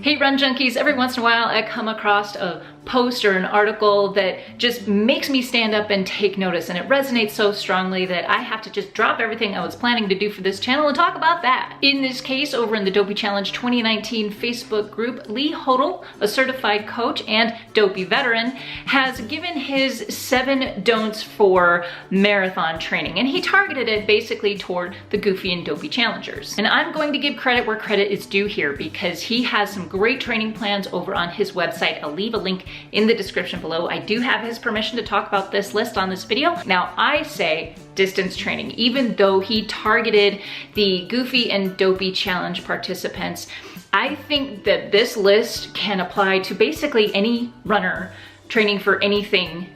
Hey Run Junkies, every once in a while I come across a post or an article that just makes me stand up and take notice, and it resonates so strongly that I have to just drop everything I was planning to do for this channel and talk about that. In this case, over in the Dopey Challenge 2019 Facebook group, Lee Hodel, a certified coach and Dopey veteran, has given his 7 don'ts for marathon training, and he targeted it basically toward the goofy and dopey challengers. And I'm going to give credit where credit is due here, because he has some great training plans over on his website. I'll leave a link in the description below. I do have his permission to talk about this list on this video. Now, I say distance training, even though he targeted the goofy and dopey challenge participants. I think that this list can apply to basically any runner training for anything,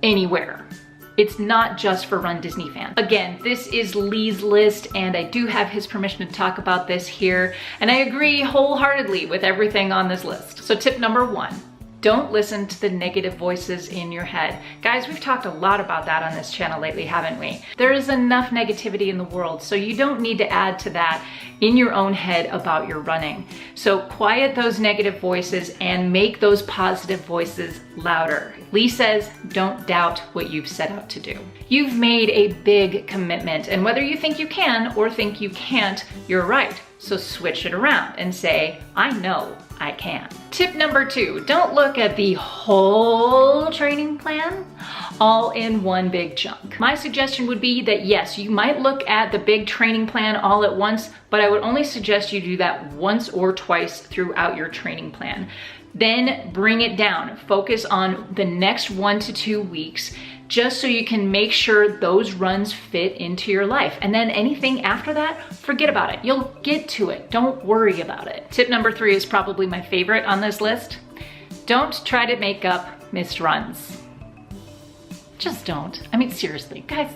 anywhere. It's not just for Run Disney fans. Again, this is Lee's list, and I do have his permission to talk about this here, and I agree wholeheartedly with everything on this list. So tip number 1, don't listen to the negative voices in your head. Guys, we've talked a lot about that on this channel lately, haven't we? There is enough negativity in the world, so you don't need to add to that in your own head about your running. So quiet those negative voices and make those positive voices louder. Lee says, don't doubt what you've set out to do. You've made a big commitment, and whether you think you can or think you can't, you're right. So switch it around and say, I know I can. Tip number 2, don't look at the whole training plan all in one big chunk. My suggestion would be that yes, you might look at the big training plan all at once, but I would only suggest you do that once or twice throughout your training plan. Then bring it down. Focus on the next 1 to 2 weeks, just so you can make sure those runs fit into your life. And then anything after that, forget about it. You'll get to it. Don't worry about it. Tip number 3 is probably my favorite on this list. Don't try to make up missed runs. Just don't. I mean, seriously, guys.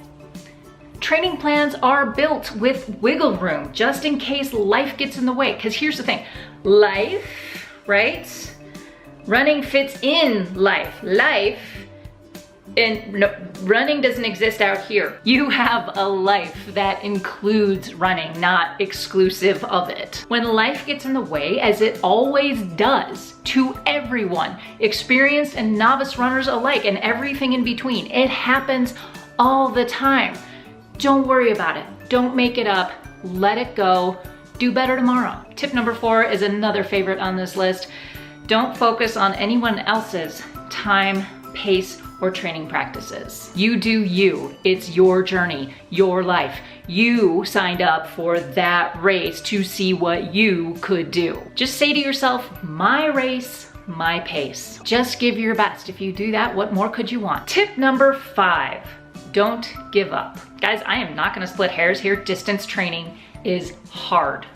Training plans are built with wiggle room, just in case life gets in the way. Because here's the thing, life, right? Running fits in life. And no, running doesn't exist out here. You have a life that includes running, not exclusive of it. When life gets in the way, as it always does to everyone, experienced and novice runners alike, and everything in between, it happens all the time. Don't worry about it. Don't make it up. Let it go. Do better tomorrow. Tip number 4 is another favorite on this list. Don't focus on anyone else's time, pace, or training practices. You do you. It's your journey, your life. You signed up for that race to see what you could do. Just say to yourself, my race, my pace. Just give your best. If you do that, what more could you want? Tip number 5, don't give up. Guys, I am not gonna split hairs here. Distance training is hard.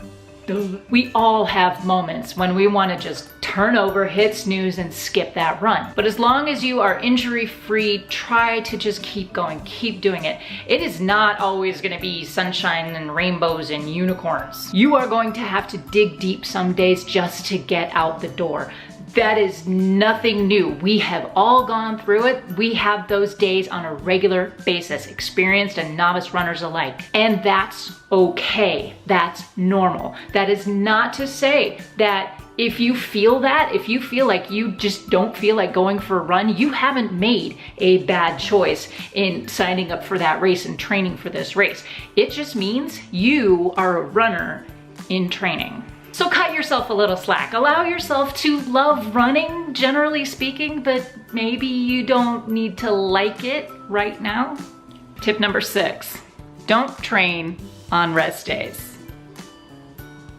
We all have moments when we want to just turn over, hit snooze, and skip that run. But as long as you are injury-free, try to just keep going, keep doing it. It is not always going to be sunshine and rainbows and unicorns. You are going to have to dig deep some days just to get out the door. That is nothing new. We have all gone through it. We have those days on a regular basis, experienced and novice runners alike. And that's okay. That's normal. That is not to say that if you feel that, if you feel like you just don't feel like going for a run, you haven't made a bad choice in signing up for that race and training for this race. It just means you are a runner in training. So cut yourself a little slack. Allow yourself to love running, generally speaking, but maybe you don't need to like it right now. Tip number 6, don't train on rest days.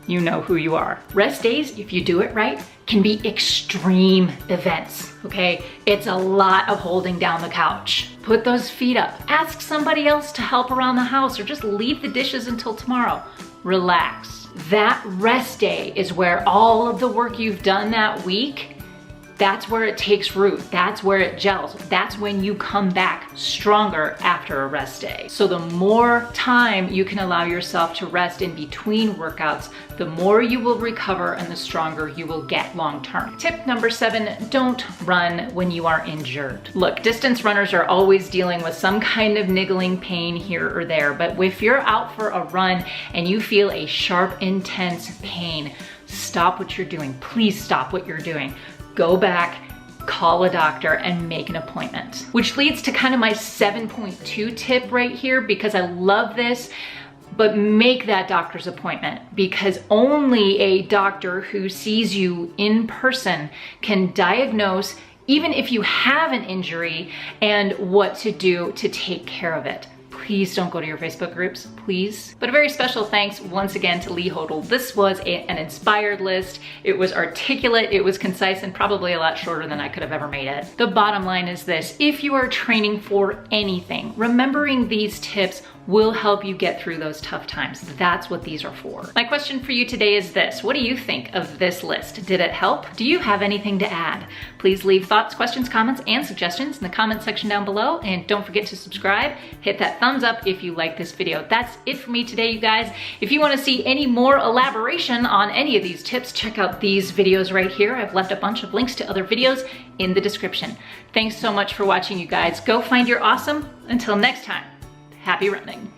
You know who you are. Rest days, if you do it right, can be extreme events, okay? It's a lot of holding down the couch. Put those feet up. Ask somebody else to help around the house, or just leave the dishes until tomorrow. Relax. That rest day is where all of the work you've done that week, that's where it takes root. That's where it gels. That's when you come back stronger after a rest day. So the more time you can allow yourself to rest in between workouts, the more you will recover and the stronger you will get long term. Tip number 7, don't run when you are injured. Look, distance runners are always dealing with some kind of niggling pain here or there, but if you're out for a run and you feel a sharp, intense pain, stop what you're doing. Please stop what you're doing. Go back, call a doctor, and make an appointment. Which leads to kind of my 7.2 tip right here, because I love this, but make that doctor's appointment, because only a doctor who sees you in person can diagnose, even if you have an injury, and what to do to take care of it. Please don't go to your Facebook groups, please. But a very special thanks once again to Lee Hodel. This was an inspired list. It was articulate, it was concise, and probably a lot shorter than I could have ever made it. The bottom line is this: if you are training for anything, remembering these tips will help you get through those tough times. That's what these are for. My question for you today is this: what do you think of this list? Did it help? Do you have anything to add? Please leave thoughts, questions, comments, and suggestions in the comment section down below, and don't forget to subscribe. Hit that thumbs up if you like this video. That's it for me today, you guys. If you want to see any more elaboration on any of these tips, check out these videos right here. I've left a bunch of links to other videos in the description. Thanks so much for watching, you guys. Go find your awesome. Until next time, happy running.